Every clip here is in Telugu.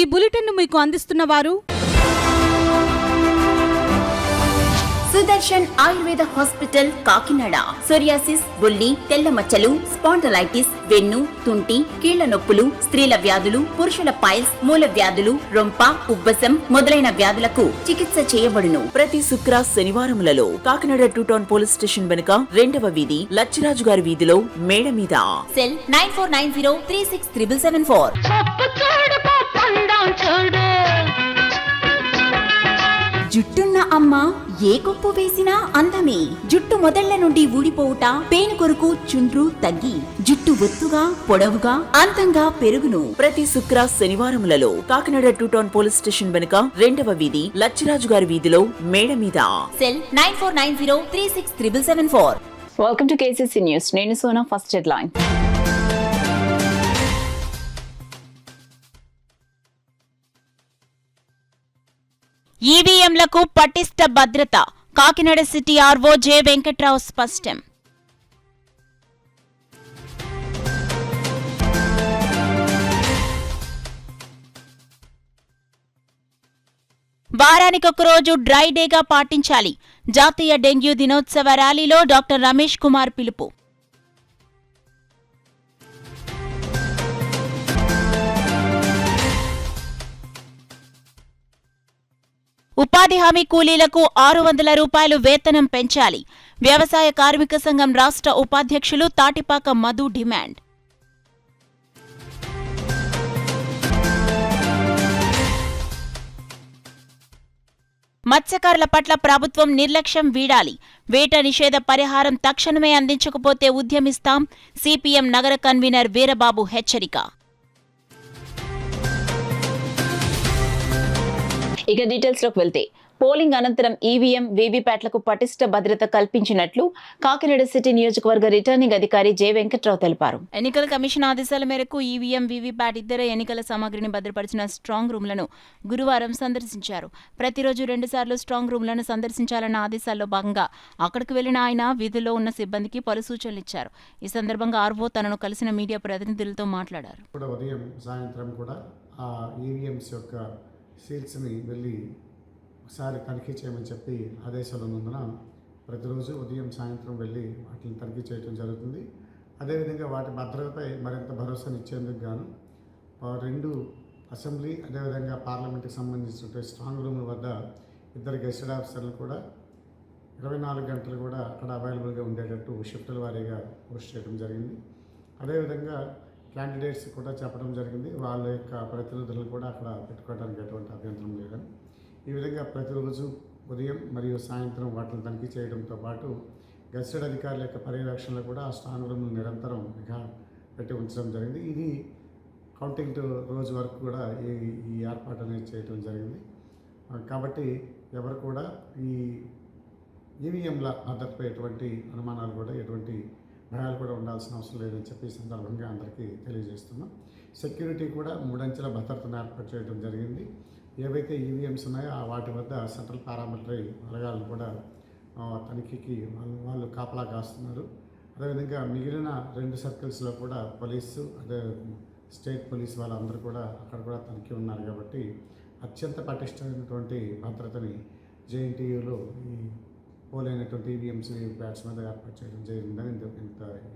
ఈ బులెటిన్ మీకు అందిస్తున్న వారు సుదర్శన్ ఆయుర్వేద హాస్పిటల్ కాకినాడ. సోరియాసిస్, బొల్లి, తెల్ల మచ్చలు, స్పాండలైటిస్, వెన్ను, తుంటి, కీళ్ల నొప్పులు, స్త్రీల వ్యాధులు, పురుషుల పైల్స్, మూల వ్యాధులు, రొంప, ఉబ్బసం మొదలైన వ్యాధులకు చికిత్స చేయబడును. ప్రతి శుక్ర శనివారములలో కాకినాడ 2 టౌన్ పోలీస్ స్టేషన్ వెనుక 2వ వీధి లచ్చిరాజు గారి వీధిలో మేడ మీద. సెల్ 9490363774. జుట్టున్న అమ్మ ఏ కొప్పు వేసినా అందమే. జుట్టు మొదళ్ల నుండి ఊడిపోవుట, పేను కొరకు చుండ్రు తగ్గి జుట్టు ఒత్తుగా పొడవుగా అందంగా పెరుగును. ప్రతి శుక్ర శనివారములలో కాకినాడ 2 టౌన్ పోలీస్ స్టేషన్ వెనుక 2వ వీధి లచ్చిరాజు గారి వీధిలో మేడ మీద. Cell 9490363774. Welcome to KCC news. నేను సోనా. First headline. ఈవీఎంలకు పటిష్ట భద్రత. Kakinada city RO J Venkatrao స్పష్టం. వారానికొక రోజు డ్రై డేగా పాటించాలి. జాతీయ డెంగ్యూ దినోత్సవ ర్యాలీలో డాక్టర్ రమేష్ కుమార్ పిలుపు. ఉపాధి హామీ కూలీలకు 600 రూపాయలు వేతనం పెంచాలి. వ్యవసాయ కార్మిక సంఘం రాష్ట్ర ఉపాధ్యక్షులు తాటిపాక మధు డిమాండ్. మత్స్యకారుల పట్ల ప్రభుత్వం నిర్లక్ష్యం వీడాలి. వేట నిషేధ పరిహారం తక్షణమే అందించకపోతే ఉద్యమిస్తాం. సిపిఎం నగర కన్వీనర్ వీరబాబు హెచ్చరిక. ఇక డీటెయిల్స్ లోకి వెళ్తే, పోలింగ్ అనంతరం ఈవీఎం, వీవీప్యాట్లకు పటిష్ట భద్రత కల్పించినట్లు కాకినాడ సిటీ నియోజకవర్గ రిటర్నింగ్ అధికారి జె వెంకట్రావు తెలిపారు. ఎన్నికల కమిషన్ ఆదేశాల మేరకు ఈవీఎం, వీవీప్యాట్ ఇద్దరు ఎన్నికల సామగ్రిని భద్రపరిచిన స్ట్రాంగ్ రూమ్లను గురువారం సందర్శించారు. ప్రతిరోజు 2 సార్లు స్ట్రాంగ్ రూమ్లను సందర్శించాలన్న ఆదేశాల్లో భాగంగా అక్కడికి వెళ్లిన ఆయన విధుల్లో ఉన్న సిబ్బందికి పలు సూచనలు ఇచ్చారు. ఈ సందర్భంగా ఆర్వో తనను కలిసిన మీడియా ప్రతినిధులతో మాట్లాడారు. ఉదయం సాయంత్రం కూడా ఆ ఈవీఎంస్ యొక్క సీల్స్ని వెళ్ళి ఒకసారి తనిఖీ చేయమని చెప్పి ఆదేశాలు ఉన్నందున ప్రతిరోజు ఉదయం సాయంత్రం వెళ్ళి వాటిని తనిఖీ చేయడం జరుగుతుంది. అదేవిధంగా వాటి భద్రతపై మరింత భరోసానిచ్చేందుకు గాను 2 అసెంబ్లీ అదేవిధంగా పార్లమెంట్కి సంబంధించిన స్ట్రాంగ్ రూమ్ వద్ద 2 గెస్టెడ్ ఆఫీసర్లు కూడా 24 గంటలు కూడా అక్కడ అవైలబుల్గా ఉండేటట్టు షిఫ్టుల వారీగా పోస్ట్ చేయడం జరిగింది. అదేవిధంగా క్యాండిడేట్స్ కూడా చెప్పడం జరిగింది, వాళ్ళ యొక్క ప్రతినిధులు కూడా అక్కడ పెట్టుకోవడానికి ఎటువంటి అభ్యంతరం లేదని. ఈ విధంగా ప్రతిరోజు ఉదయం మరియు సాయంత్రం వాటిని తనిఖీ చేయడంతో పాటు గెస్టెడ్ అధికారుల యొక్క పర్యవేక్షణలో కూడా ఆ స్ట్రాంగ్ రూమ్ నిరంతరం నిఘా పెట్టి ఉంచడం జరిగింది. ఇది కౌంటింగ్ రోజు వరకు కూడా ఈ ఏర్పాటు అనేది చేయడం జరిగింది. కాబట్టి ఎవరు కూడా ఈ ఈవీఎంల భద్రతపై ఎటువంటి అనుమానాలు కూడా ఎటువంటి భయాలు కూడా ఉండాల్సిన అవసరం లేదని చెప్పి ఈ సందర్భంగా అందరికీ తెలియజేస్తున్నాం. సెక్యూరిటీ కూడా 3 అంచెల భద్రతను ఏర్పాటు చేయడం జరిగింది. ఏవైతే ఈవీఎంస్ ఉన్నాయో వాటి వద్ద సెంట్రల్ పారామిలిటరీ బలగాలను కూడా తనిఖీకి వాళ్ళు కాపలా కాస్తున్నారు. అదేవిధంగా మిగిలిన 2 సర్కిల్స్లో కూడా పోలీసు, అదే స్టేట్ పోలీస్ వాళ్ళందరూ కూడా అక్కడ కూడా తనిఖీ ఉన్నారు. కాబట్టి అత్యంత పటిష్టమైనటువంటి భద్రతని జేఎన్టీయూలో ఈ పోలైనటువంటి ఈవీఎంస్, వీవీప్యాట్స్ మీద ఏర్పాటు చేయడం జరిగిందని ఇంత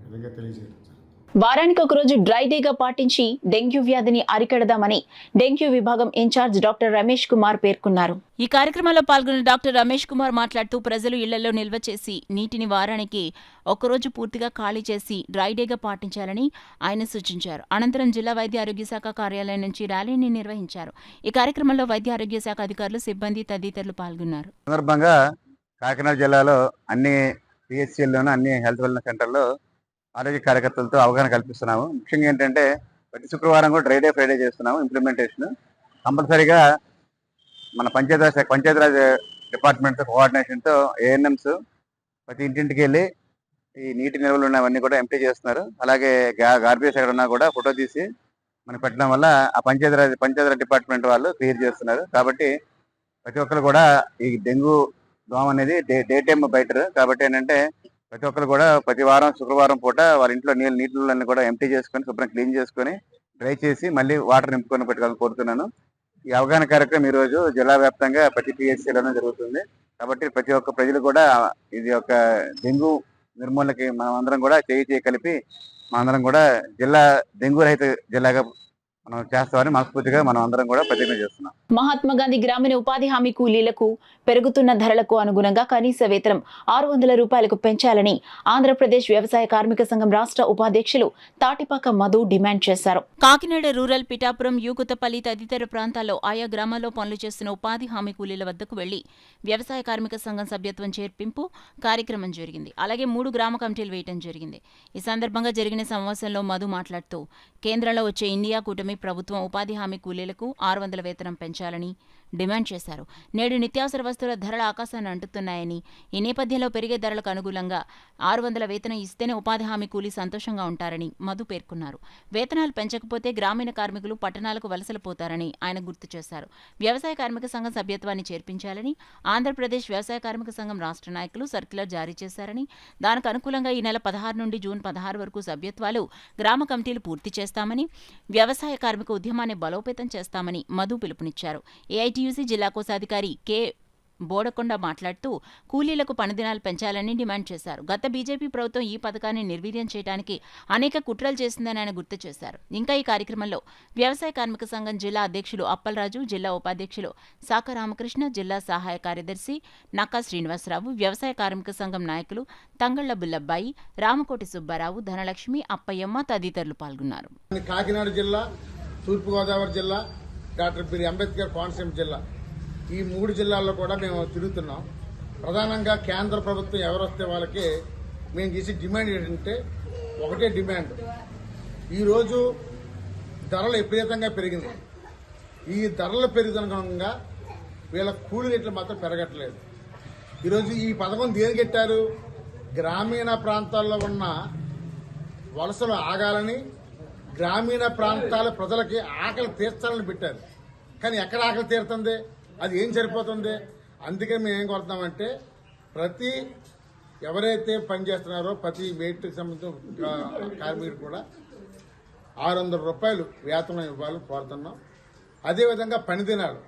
విధంగా తెలియజేయడం జరిగింది. వారానికి ఒక రోజు డ్రై డేగా పాటించి డెంగ్యూ వ్యాధిని అరికడదామని డెంగ్యూ విభాగం ఇన్ఛార్జ్ డాక్టర్ రమేష్ కుమార్ పేర్కొన్నారు. ఈ కార్యక్రమంలో పాల్గొన్న డాక్టర్ రమేష్ కుమార్ మాట్లాడుతూ ప్రజలు ఇళ్లలో నిల్వ చేసి నీటిని వారానికి ఒకరోజు పూర్తిగా ఖాళీ చేసి డ్రై డేగా పాటించాలని ఆయన సూచించారు. అనంతరం జిల్లా వైద్య ఆరోగ్య శాఖ కార్యాలయం నుంచి ర్యాలీని నిర్వహించారు. ఈ కార్యక్రమంలో వైద్య ఆరోగ్య శాఖ అధికారులు, సిబ్బంది తదితరులు పాల్గొన్నారు. సందర్భంగా కాకినాడ జిల్లాలో అన్ని పిహెచ్సిల్లోనూ అన్ని హెల్త్ వెల్నెస్ సెంటర్లో ఆరోగ్య కార్యకర్తలతో అవగాహన కల్పిస్తున్నాము. ముఖ్యంగా ఏంటంటే ప్రతి శుక్రవారం కూడా డ్రై డే ఫ్రైడే చేస్తున్నాము. ఇంప్లిమెంటేషన్ కంపల్సరీగా మన పంచాయతీరాజ్ డిపార్ట్మెంట్తో కోఆర్డినేషన్తో ఏఎన్ఎంస్ ప్రతి ఇంటింటికి వెళ్ళి ఈ నీటి నిల్వలు ఉన్నవన్నీ కూడా ఎంప్టీ చేస్తున్నారు. అలాగే గార్బేజ్ ఎక్కడ ఉన్నా కూడా ఫోటో తీసి మనకు పెట్టడం వల్ల ఆ పంచాయతీరాజ్ డిపార్ట్మెంట్ వాళ్ళు క్లియర్ చేస్తున్నారు. కాబట్టి ప్రతి ఒక్కరు కూడా ఈ డెంగ్యూ దోమ అనేది డే టైమ్ బయటర్. కాబట్టి ఏంటంటే ప్రతి ఒక్కరు కూడా ప్రతి వారం శుక్రవారం పూట వాళ్ళ ఇంట్లో నీళ్ళన్నీ కూడా ఎంప్టీ చేసుకొని శుభ్రం క్లీన్ చేసుకొని డ్రై చేసి మళ్ళీ వాటర్ నింపుకొని పెట్టుకోవాలని కోరుతున్నాను. ఈ అవగాహన కార్యక్రమం ఈరోజు జిల్లా వ్యాప్తంగా ప్రతి పిఎస్సీలోనే జరుగుతుంది. కాబట్టి ప్రతి ఒక్క ప్రజలు కూడా ఇది ఒక డెంగ్యూ నిర్మూలనకి మనం అందరం కూడా చేయి కలిపి మనందరం కూడా జిల్లా డెంగ్యూ రహిత జిల్లాగా మనం చేస్తామని మనస్ఫూర్తిగా మనం అందరం కూడా ప్రతిజ్ఞ చేస్తున్నాం. మహాత్మా గాంధీ గ్రామీణ ఉపాధి హామీ కూలీలకు పెరుగుతున్న ధరలకు అనుగుణంగా కనీస వేతనం 600 రూపాయలకు పెంచాలని ఆంధ్రప్రదేశ్ వ్యవసాయ కార్మిక సంఘం రాష్ట్ర ఉపాధ్యక్షులు తాటిపాక మధు డిమాండ్ చేశారు. కాకినాడ రూరల్, పిఠాపురం, యూకుతపల్లి తదితర ప్రాంతాల్లో ఆయా గ్రామాల్లో పనులు చేస్తున్న ఉపాధి హామీ కూలీల వద్దకు వెళ్లి వ్యవసాయ కార్మిక సంఘం సభ్యత్వం చేర్పింపు కార్యక్రమం జరిగింది. అలాగే 3 గ్రామ కమిటీలు వేయడం జరిగింది. ఈ సందర్భంగా జరిగిన సమావేశంలో మధు మాట్లాడుతూ కేంద్రంలో వచ్చే ఇండియా కూటమి ప్రభుత్వం ఉపాధి హామీ కూలీలకు 600 వేతనం పెంచాలని డిమాండ్ చేశారు. నేడు నిత్యావసర వస్తువుల ధరల ఆకాశాన్ని అంటుతున్నాయని, ఈ నేపథ్యంలో పెరిగే ధరలకు అనుగుణంగా 600 వేతనం ఇస్తేనే ఉపాధి హామీ కూలీ సంతోషంగా ఉంటారని మధు పేర్కొన్నారు. వేతనాలు పెంచకపోతే గ్రామీణ కార్మికులు పట్టణాలకు వలసలు పోతారని ఆయన గుర్తు చేశారు. వ్యవసాయ కార్మిక సంఘం సభ్యత్వాన్ని చేర్పించాలని ఆంధ్రప్రదేశ్ వ్యవసాయ కార్మిక సంఘం రాష్ట్ర నాయకులు సర్క్యులర్ జారీ చేశారని, దానికి అనుకూలంగా ఈ నెల 16 నుండి జూన్ 16 వరకు సభ్యత్వాలు గ్రామ కమిటీలు పూర్తి చేస్తామని, వ్యవసాయ కార్మిక ఉద్యమాన్ని బలోపేతం చేస్తామని మధు పిలుపునిచ్చారు. ఏఐటీయూసీ జిల్లా కోశాధికారి కె బోడకొండ మాట్లాడుతూ కూలీలకు పనిదినాలు పెంచాలని డిమాండ్ చేశారు. గత బీజేపీ ప్రభుత్వం ఈ పథకాన్ని నిర్వీర్యం చేయడానికి అనేక కుట్రలు చేసిందని ఆయన గుర్తు చేశారు. ఇంకా ఈ కార్యక్రమంలో వ్యవసాయ కార్మిక సంఘం జిల్లా అధ్యక్షులు అప్పలరాజు, జిల్లా ఉపాధ్యక్షులు సాక రామకృష్ణ, జిల్లా సహాయ కార్యదర్శి నక్కా శ్రీనివాసరావు, వ్యవసాయ కార్మిక సంఘం నాయకులు తంగళ్ల బుల్లబ్బాయి, రామకోటి సుబ్బారావు, ధనలక్ష్మి, అప్పయ్యమ్మ తదితరులు పాల్గొన్నారు. కాకినాడ జిల్లా, తూర్పుగోదావరి జిల్లా, డాక్టర్ బిఆర్ అంబేద్కర్ కోనసీమ జిల్లా, ఈ 3 జిల్లాల్లో కూడా మేము తిరుగుతున్నాం. ప్రధానంగా కేంద్ర ప్రభుత్వం ఎవరొస్తే వాళ్ళకి మేము చేసే డిమాండ్ ఏంటంటే ఒకటే డిమాండ్. ఈరోజు ధరలు విపరీతంగా పెరిగినాయి. ఈ ధరలు పెరుగుదనుగుణంగా వీళ్ళ కూలీ రేట్లు మాత్రం పెరగట్లేదు. ఈరోజు ఈ పథకం దేనికి పెట్టారు? గ్రామీణ ప్రాంతాల్లో ఉన్న వలసలు ఆగాలని, గ్రామీణ ప్రాంతాల ప్రజలకి ఆకలి తీర్చాలని పెట్టారు. కానీ ఎక్కడ ఆకలి తీరుతుంది? అది ఏం సరిపోతుంది? అందుకని మేము ఏం కోరుతామంటే ప్రతి ఎవరైతే పనిచేస్తున్నారో ప్రతి మేట్కి సంబంధించిన కార్మికుడు కూడా 600 రూపాయలు వేతనం ఇవ్వాలని కోరుతున్నాం. అదేవిధంగా పని దినాలు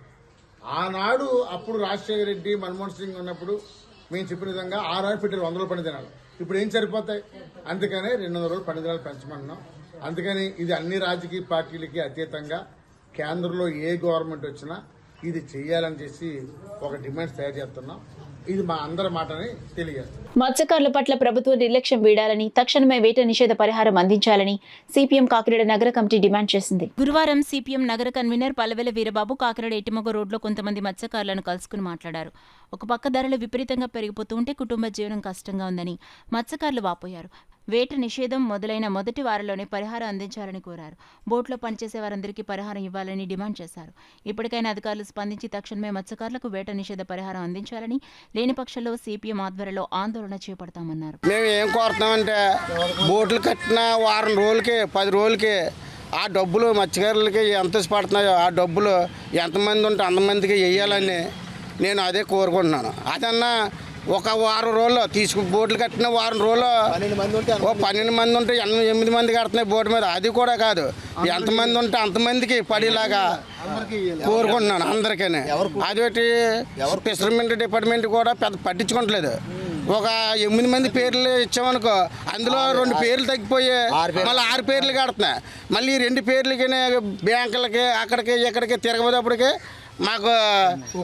ఆనాడు అప్పుడు రాజశేఖర రెడ్డి, మన్మోహన్ సింగ్ ఉన్నప్పుడు మేము చెప్పిన విధంగా 6 పెట్టారు 100 రోజులు పని దినాలు. ఇప్పుడు ఏం సరిపోతాయి? అందుకనే 200 రోజులు పని దినాలు పెంచమన్నాం. అందుకని ఇది అన్ని రాజకీయ పార్టీలకి అతీతంగా కేంద్రంలో ఏ గవర్నమెంట్ వచ్చినా ఇది చెయ్యాలని చేసి ఒక డిమాండ్స్ తయారు చేస్తున్నాం. ఇది మా అందరి మాటని తెలియజేస్తాం. మత్స్యకారుల పట్ల ప్రభుత్వం నిర్లక్ష్యం వీడాలని, తక్షణమే వేట నిషేధ పరిహారం అందించాలని సిపిఎం కాకినాడ నగర కమిటీ డిమాండ్ చేసింది. గురువారం సిపిఎం నగర కన్వీనర్ పల్లెవెల వీరబాబు కాకినాడ ఎట్టిమొగ రోడ్లో కొంతమంది మత్స్యకారులను కలుసుకుని మాట్లాడారు. ఒక పక్క ధరలు విపరీతంగా పెరిగిపోతూ ఉంటే కుటుంబ జీవనం కష్టంగా ఉందని మత్స్యకారులు వాపోయారు. వేట నిషేధం మొదలైన మొదటి వారంలోనే పరిహారం అందించాలని కోరారు. బోట్లో పనిచేసే వారందరికీ పరిహారం ఇవ్వాలని డిమాండ్ చేశారు. ఇప్పటికైనా అధికారులు స్పందించి తక్షణమే మత్స్యకారులకు వేట నిషేధ పరిహారం అందించాలని, లేని పక్షంలో సిపిఎం ఆధ్వర్యంలో ఆందోళన చేపడతామన్నారు. మేము ఏం కోరుతున్నామంటే బోట్లు కట్టిన వారం రోజులకి 10 రోజులకి ఆ డబ్బులు మత్స్యకారులకి ఎంత పడుతున్నాయో ఆ డబ్బులు ఎంతమంది ఉంటే అంతమందికి వేయాలని నేను అదే కోరుకుంటున్నాను. అదన్నా ఒక వారం రోజుల్లో బోట్లు కట్టిన వారం రోజుల్లో 12 మంది ఉంటే 8 మంది కడుతున్నాయి బోటు మీద. అది కూడా కాదు, ఎంతమంది ఉంటే అంతమందికి పడేలాగా కోరుకుంటున్నాను అందరికీ. అదేంటి ఫిషర్మెంట్ డిపార్ట్మెంట్ కూడా పెద్ద పట్టించుకోవట్లేదు. ఒక 8 మంది పేర్లు ఇచ్చామనుకో, అందులో 2 పేర్లు తగ్గిపోయి మళ్ళీ 6 పేర్లు కడుతున్నాయి. మళ్ళీ 2 పేర్లకి బ్యాంకులకి అక్కడికి ఇక్కడికి తిరగబోయేటప్పటికి మాకు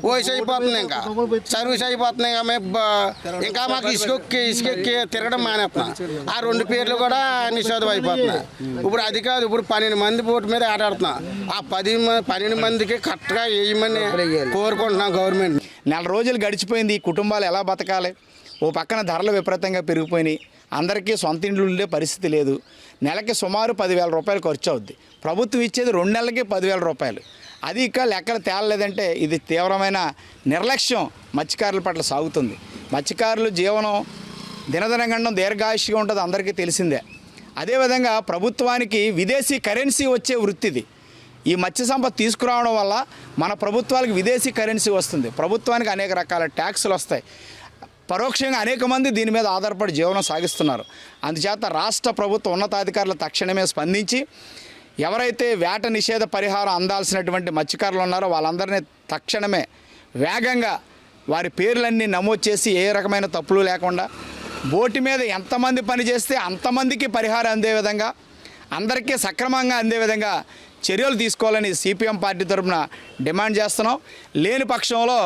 వయసు అయిపోతుంది, ఇంకా సర్వీస్ అయిపోతుంది. ఇంకా మాకు ఇసుకెక్కి తిరగడం మానేస్తున్నాం. ఆ 2 పేర్లు కూడా నిషేధం అయిపోతున్నాయి. ఇప్పుడు అది కాదు, ఇప్పుడు 12 మంది బోటు మీద ఆటాడుతున్నాం. ఆ 12 మందికి కరెక్ట్గా వేయమని కోరుకుంటున్నాం గవర్నమెంట్. నెల రోజులు గడిచిపోయింది. ఈ కుటుంబాలు ఎలా బతకాలి? ఓ పక్కన ధరలు విపరీతంగా పెరిగిపోయినాయి. అందరికీ సొంత ఇండ్లు ఉండే పరిస్థితి లేదు. నెలకి సుమారు 10,000 రూపాయలు ఖర్చు అవుద్ది. ప్రభుత్వం ఇచ్చేది 2 నెలలకి 10,000 రూపాయలు. అది ఇక లెక్కలు తేలలేదంటే ఇది తీవ్రమైన నిర్లక్ష్యం మత్స్యకారుల పట్ల సాగుతుంది. మత్స్యకారుల జీవనం దినదినగండం దీర్ఘాయుష్గా ఉంటుంది, అందరికీ తెలిసిందే. అదేవిధంగా ప్రభుత్వానికి విదేశీ కరెన్సీ వచ్చే వృత్తిది. ఈ మత్స్య సంపద తీసుకురావడం వల్ల మన ప్రభుత్వాలకు విదేశీ కరెన్సీ వస్తుంది. ప్రభుత్వానికి అనేక రకాల ట్యాక్సులు వస్తాయి. పరోక్షంగా అనేక మంది దీని మీద ఆధారపడి జీవనం సాగిస్తున్నారు. అందుచేత రాష్ట్ర ప్రభుత్వ ఉన్నతాధికారులు తక్షణమే స్పందించి ఎవరైతే వేట నిషేధ పరిహారం అందాల్సినటువంటి మత్స్యకారులు ఉన్నారో వాళ్ళందరినీ తక్షణమే వేగంగా వారి పేర్లన్నీ నమోదు చేసి ఏ రకమైన తప్పులు లేకుండా బోటు మీద ఎంతమంది పనిచేస్తే అంతమందికి పరిహారం అందే విధంగా అందరికీ సక్రమంగా అందే విధంగా చర్యలు తీసుకోవాలని సిపిఎం పార్టీ తరఫున డిమాండ్ చేస్తున్నాం. లేని పక్షంలో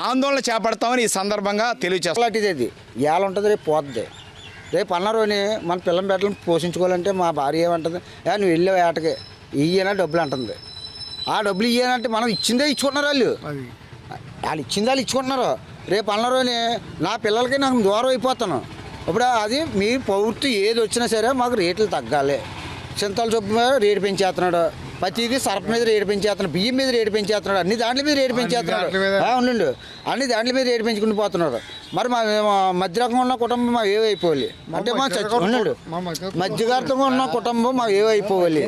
ఆందోళన చేపడతామని ఈ సందర్భంగా తెలియజేస్తాం. అలాంటిది అది ఇవాళ ఉంటుంది, రేపు పోతుంది. రేపు అన్నారోని మన పిల్లం బిడ్డలను పోషించుకోవాలంటే మా భార్య ఏమంటుంది, నువ్వు వెళ్ళే వేటకి ఇయ్యనా డబ్బులు అంటుంది. ఆ డబ్బులు ఇయ్యనంటే మనం ఇచ్చిందే ఇచ్చుకుంటున్నారు. వాళ్ళు ఇచ్చిందే వాళ్ళు ఇచ్చుకుంటున్నారు. రేపు అన్నారోని నా పిల్లలకి నాకు దూరం అయిపోతాను. ఇప్పుడు అది మీ పౌర్తి ఏది వచ్చినా సరే మాకు రేట్లు తగ్గాలి. చింతల చొప్పు మీద రేటు పెంచేస్తున్నాడు, ప్రతిదీ సరఫ మీద రేటు పెంచేస్తున్నాడు, బియ్యం మీద రేటు పెంచేస్తున్నాడు, అన్ని దాంట్ల మీద రేటు పెంచేస్తున్నాడు. అవునండి, అన్ని దాంట్ల మీద రేటు పెంచుకుని పోతున్నాడు. మరి మా మధ్య రకంగా ఉన్న కుటుంబం మా ఏవైపోవాలి అంటే మా ఉన్నాడు మధ్యగారితంగా ఉన్న కుటుంబం మా ఏవైపోవాలి,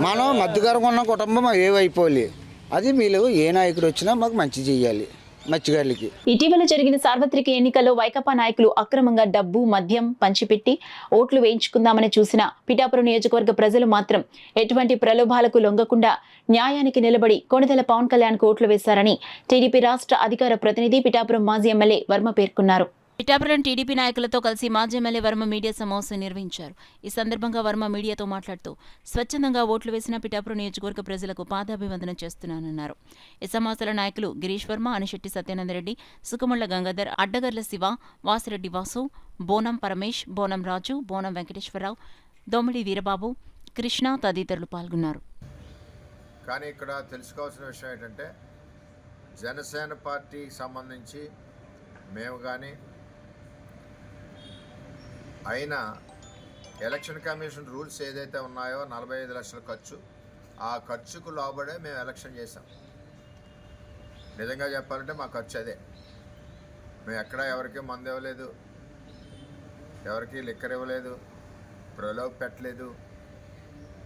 మనం మధ్యగారంగా ఉన్న కుటుంబం మా ఏవైపోవాలి. అది మీరు ఏ నాయకుడు వచ్చినా మాకు మంచి చేయాలి మత్స్యకారులకి. ఇటీవల జరిగిన సార్వత్రిక ఎన్నికల్లో వైకాపా నాయకులు అక్రమంగా డబ్బు మద్యం పంచిపెట్టి ఓట్లు వేయించుకుందామని చూసిన పిఠాపురం నియోజకవర్గ ప్రజలు మాత్రం ఎటువంటి ప్రలోభాలకు లొంగకుండా న్యాయానికి నిలబడి కొణిదెల పవన్ కళ్యాణ్ కు ఓట్లు వేశారని టీడీపీ రాష్ట్ర అధికార ప్రతినిధి పిఠాపురం మాజీ ఎమ్మెల్యే వర్మ పేర్కొన్నారు. పిఠాపురం టీడీపీ నాయకులతో కలిసి మాజీ ఎమ్మెల్యే వర్మ మీడియా సమావేశం నిర్వహించారు. ఈ సందర్భంగా వర్మ మీడియాతో మాట్లాడుతూ స్వచ్ఛందంగా ఓట్లు వేసిన పిఠాపురం నియోజకవర్గ ప్రజలకు పాదాభివందనం చేస్తున్నానన్నారు. ఈ సమావేశంలో నాయకులు గిరీష్ వర్మ, అనిశెట్టి సత్యానందరెడ్డి, సుఖముళ్ల గంగాధర్, అడ్డగర్ల శివ, వాసిరెడ్డి వాసు, బోనం పరమేష్, బోనం రాజు, బోనం వెంకటేశ్వరరావు, దోమిడి వీరబాబు, కృష్ణ తదితరులు పాల్గొన్నారు. కానీ ఇక్కడ తెలుసుకోవాల్సిన విషయం ఏంటంటే జనసేన పార్టీకి సంబంధించి మేము కానీ అయినా ఎలక్షన్ కమిషన్ రూల్స్ ఏదైతే ఉన్నాయో 45 లక్షల ఖర్చు, ఆ ఖర్చుకు లోబడే మేము ఎలక్షన్ చేసాం. నిజంగా చెప్పాలంటే మా ఖర్చు అదే. మేము ఎక్కడా ఎవరికి మందు ఇవ్వలేదు, ఎవరికి లిక్కర్ ఇవ్వలేదు, ప్రలోభ పెట్టలేదు.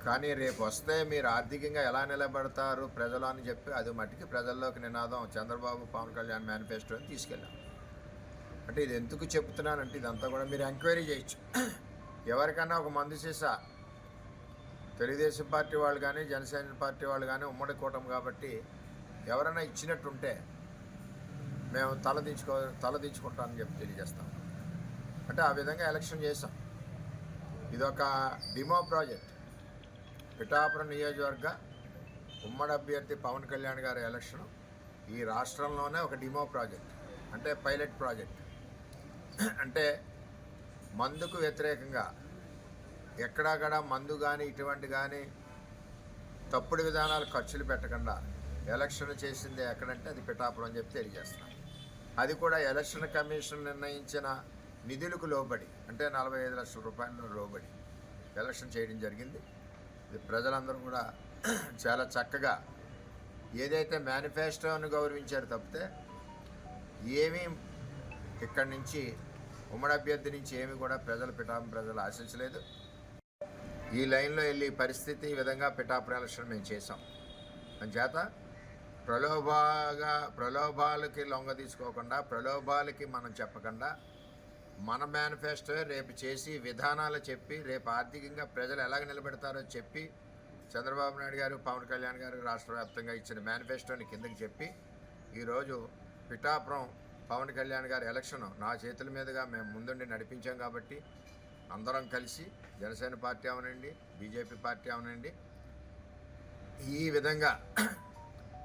కానీ రేపు వస్తే మీరు ఆర్థికంగా ఎలా నిలబడతారు ప్రజలు అని చెప్పి అది మట్టికి ప్రజల్లోకి నినాదం చంద్రబాబు పవన్ కళ్యాణ్ మేనిఫెస్టోని తీసుకెళ్ళాం. అంటే ఇది ఎందుకు చెప్తున్నానంటే ఇదంతా కూడా మీరు ఎంక్వైరీ చేయొచ్చు. ఎవరికన్నా ఒక మందు సీసా తెలుగుదేశం పార్టీ వాళ్ళు కానీ జనసేన పార్టీ వాళ్ళు కానీ ఉమ్మడి కూటమి కాబట్టి ఎవరైనా ఇచ్చినట్టుంటే మేము తలదించుకుంటామని చెప్పి తెలియజేస్తాం. అంటే ఆ విధంగా ఎలక్షన్ చేసాం. ఇదొక డిమో ప్రాజెక్ట్. పిఠాపురం నియోజకవర్గ ఉమ్మడి అభ్యర్థి పవన్ కళ్యాణ్ గారి ఎలక్షన్ ఈ రాష్ట్రంలోనే ఒక డిమో ప్రాజెక్ట్, అంటే పైలట్ ప్రాజెక్ట్. అంటే మందుకు వ్యతిరేకంగా ఎక్కడా కూడా మందు కానీ ఇటువంటి కానీ తప్పుడు విధానాలు ఖర్చులు పెట్టకుండా ఎలక్షన్ చేసింది ఎక్కడంటే అది పిఠాపురం అని చెప్పి తెలియజేస్తున్నాం. అది కూడా ఎలక్షన్ కమిషన్ నిర్ణయించిన నిధులకు లోబడి, అంటే 45 లక్షల రూపాయలు లోబడి ఎలక్షన్ చేయడం జరిగింది. ఇది ప్రజలందరూ కూడా చాలా చక్కగా ఏదైతే మేనిఫెస్టోను గౌరవించారు తప్పితే ఏమీ ఇక్కడి నుంచి ఉమ్మడి అభ్యర్థి నుంచి ఏమి కూడా పిఠాపురం ప్రజలు ఆశించలేదు. ఈ లైన్లో వెళ్ళి పరిస్థితి ఈ విధంగా పిఠాపురం ఎలక్షన్ మేము చేసాం. అందుచేత ప్రలోభాలకి లొంగ తీసుకోకుండా, ప్రలోభాలకి మనం చెప్పకుండా మన మేనిఫెస్టో రేపు చేసి విధానాలు చెప్పి రేపు ఆర్థికంగా ప్రజలు ఎలాగ నిలబెడతారో చెప్పి చంద్రబాబు నాయుడు గారు పవన్ కళ్యాణ్ గారు రాష్ట్ర వ్యాప్తంగా ఇచ్చిన మేనిఫెస్టోని కిందకి చెప్పి ఈరోజు పిఠాపురం పవన్ కళ్యాణ్ గారి ఎలక్షన్ నా చేతుల మీదుగా మేము ముందుండి నడిపించాం. కాబట్టి అందరం కలిసి జనసేన పార్టీ అవనండి, బీజేపీ పార్టీ అవనండి, ఈ విధంగా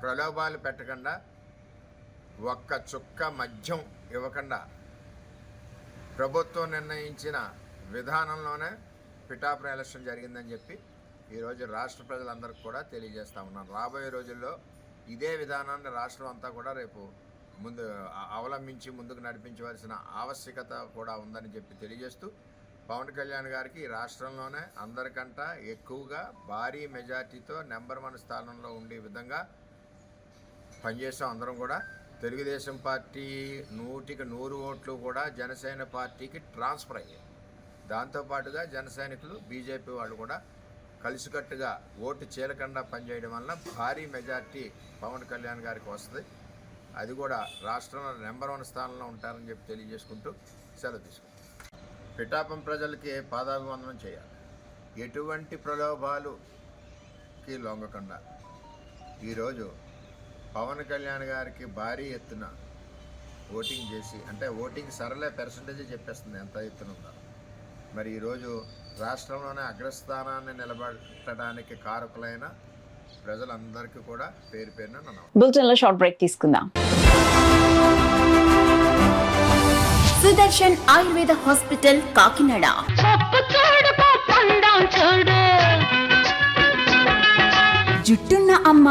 ప్రలోభాలు పెట్టకుండా, ఒక్క చుక్క మద్యం ఇవ్వకుండా ప్రభుత్వం నిర్ణయించిన విధానంలోనే పిఠాపురం ఎలక్షన్ జరిగిందని చెప్పి ఈరోజు రాష్ట్ర ప్రజలందరికీ కూడా తెలియజేస్తా ఉన్నాను. రాబోయే రోజుల్లో ఇదే విధానాన్ని రాష్ట్రం అంతా కూడా రేపు అవలంబించి ముందుకు నడిపించవలసిన ఆవశ్యకత కూడా ఉందని చెప్పి తెలియజేస్తూ పవన్ కళ్యాణ్ గారికి ఈ రాష్ట్రంలోనే అందరికంటే ఎక్కువగా భారీ మెజార్టీతో నెంబర్ 1 స్థానంలో ఉండే విధంగా పనిచేసాం. అందరం కూడా తెలుగుదేశం పార్టీ 100కి 100 ఓట్లు కూడా జనసేన పార్టీకి ట్రాన్స్ఫర్ అయ్యాయి. దాంతోపాటుగా జన సైనికులు బీజేపీ వాళ్ళు కూడా కలిసికట్టుగా ఓటు చీలకుండా పనిచేయడం వల్ల భారీ మెజార్టీ పవన్ కళ్యాణ్ గారికి వస్తుంది. అది కూడా రాష్ట్రంలో నెంబర్ 1 స్థానంలో ఉంటారని చెప్పి తెలియజేసుకుంటూ సెలవు తీసుకుంటాం. పిఠాపురం ప్రజలకి పాదాభివందనం చేయాలి. ఎటువంటి ప్రలోభాలు ఎవరికి లొంగకుండా ఈరోజు పవన్ కళ్యాణ్ గారికి భారీ ఎత్తున ఓటింగ్ చేసి, అంటే ఓటింగ్ సరళ పర్సంటేజ్ చెప్పేస్తుంది ఎంత ఎత్తున ఉందో. మరి ఈరోజు రాష్ట్రంలోనే అగ్రస్థానాన్ని నిలబెట్టడానికి కారకులైన ప్రజలందరికీ కూడా పేరు పేరున నన్ను. బులెటిన్లో షార్ట్ బ్రేక్ తీసుకుందాం. సుదర్శన్ ఆయుర్వేద హాస్పిటల్ కాకినాడ. జుట్టున్న అమ్మ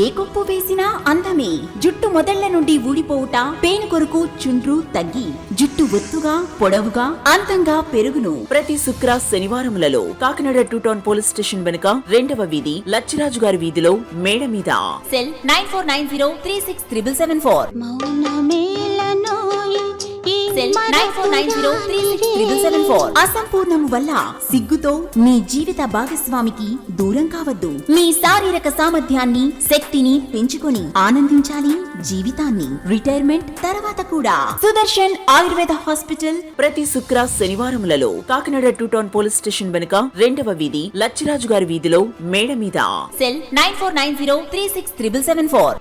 ఏ కొప్పు వేసినా అందమే. జుట్టు మొదళ్ల నుండి ఊడిపోవుట, పేను కొరకు చుండ్రు తగ్గి జుట్టు ఒత్తుగా పొడవుగా అందంగా పెరుగును. ప్రతి శుక్ర శనివారములలో కాకినాడ 2 టౌన్ పోలీస్ స్టేషన్ వెనుక 2వ వీధి లచ్చిరాజు గారి వీధిలో మేడ మీద. సెల్ 9490367774. అసంపూర్ణము వల్ల సిగ్గుతో మీ జీవిత భాగస్వామికి దూరం కావద్దు. మీ శారీరక సామర్థ్యాన్ని, శక్తిని పెంచుకొని ఆనందించాలి జీవితాన్ని, రిటైర్మెంట్ తర్వాత కూడా. సుదర్శన్ ఆయుర్వేద హాస్పిటల్ ప్రతి శుక్ర శనివారములలో కాకినాడ 2 టౌన్ పోలీస్ స్టేషన్ వెనుక 2వ వీధి లచ్చిరాజు గారి వీధిలో మేడ మీద. Cell 9490367774.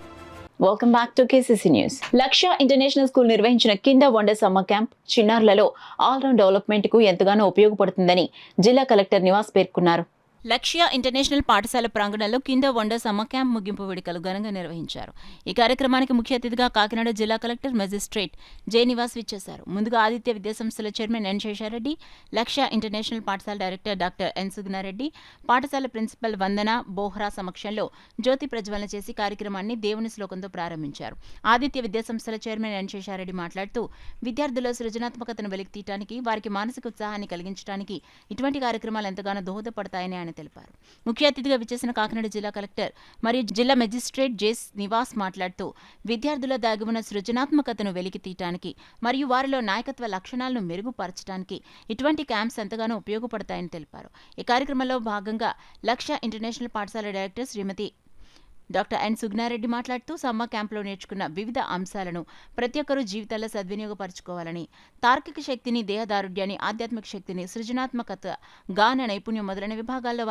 Welcome back to KCC news. Lakshya international school నిర్వహించిన కిండర్ వండర్ సమ్మర్ క్యాంప్ చిన్నారులలో ఆల్రౌండ్ డెవలప్మెంట్ కు ఎంతగానో ఉపయోగపడుతుందని జిల్లా కలెక్టర్ నివాస్ పేర్కొన్నారు. లక్ష్య ఇంటర్నేషనల్ పాఠశాల ప్రాంగణంలో కిండర్ వండర్ సమ్మర్ క్యాంప్ ముగింపు వేడుకలు ఘనంగా నిర్వహించారు. ఈ కార్యక్రమానికి ముఖ్య అతిథిగా కాకినాడ జిల్లా కలెక్టర్ మెజిస్ట్రేట్ జె నివాస్ విచ్చేశారు. ముందుగా ఆదిత్య విద్యాసంస్థల చైర్మన్ ఎన్ శేషారెడ్డి, లక్ష్య ఇంటర్నేషనల్ పాఠశాల డైరెక్టర్ డాక్టర్ ఎన్ సుగుణారెడ్డి, పాఠశాల ప్రిన్సిపల్ వందన బోహ్రా సమక్షంలో జ్యోతి ప్రజ్వలన చేసి కార్యక్రమాన్ని దేవుని శ్లోకంతో ప్రారంభించారు. ఆదిత్య విద్యాసంస్థల చైర్మన్ ఎన్ శేషారెడ్డి మాట్లాడుతూ విద్యార్థుల సృజనాత్మకతను వెలికితీయడానికి, వారికి మానసిక ఉత్సాహాన్ని కలిగించడానికి ఇటువంటి కార్యక్రమాలు ఎంతగానో దోహదపడతాయని ఆయన తెలిపారు. ముఖ్య అతిథిగా విచ్చేసిన కాకినాడ జిల్లా కలెక్టర్ మరియు జిల్లా మెజిస్ట్రేట్ జె నివాస్ మాట్లాడుతూ విద్యార్థుల దాగి ఉన్న సృజనాత్మకతను వెలికి తీయటానికి మరియు వారిలో నాయకత్వ లక్షణాలను మెరుగుపరచడానికి ఇటువంటి క్యాంప్స్ ఎంతగానో ఉపయోగపడతాయని తెలిపారు. ఈ కార్యక్రమంలో భాగంగా లక్ష్య ఇంటర్నేషనల్ పాఠశాల డైరెక్టర్ శ్రీమతి డాక్టర్ ఎన్ సుగ్నారెడ్డి మాట్లాడుతూ సమ్మర్ క్యాంప్లో నేర్చుకున్న వివిధ అంశాలను ప్రతి ఒక్కరూ జీవితాల్లో సద్వినియోగపరచుకోవాలని, తార్కిక శక్తిని, దేహదారుఢ్యాన్ని, ఆధ్యాత్మిక శక్తిని, సృజనాత్మకత, గాన నైపుణ్యం మొదలైన విభాగాల్లో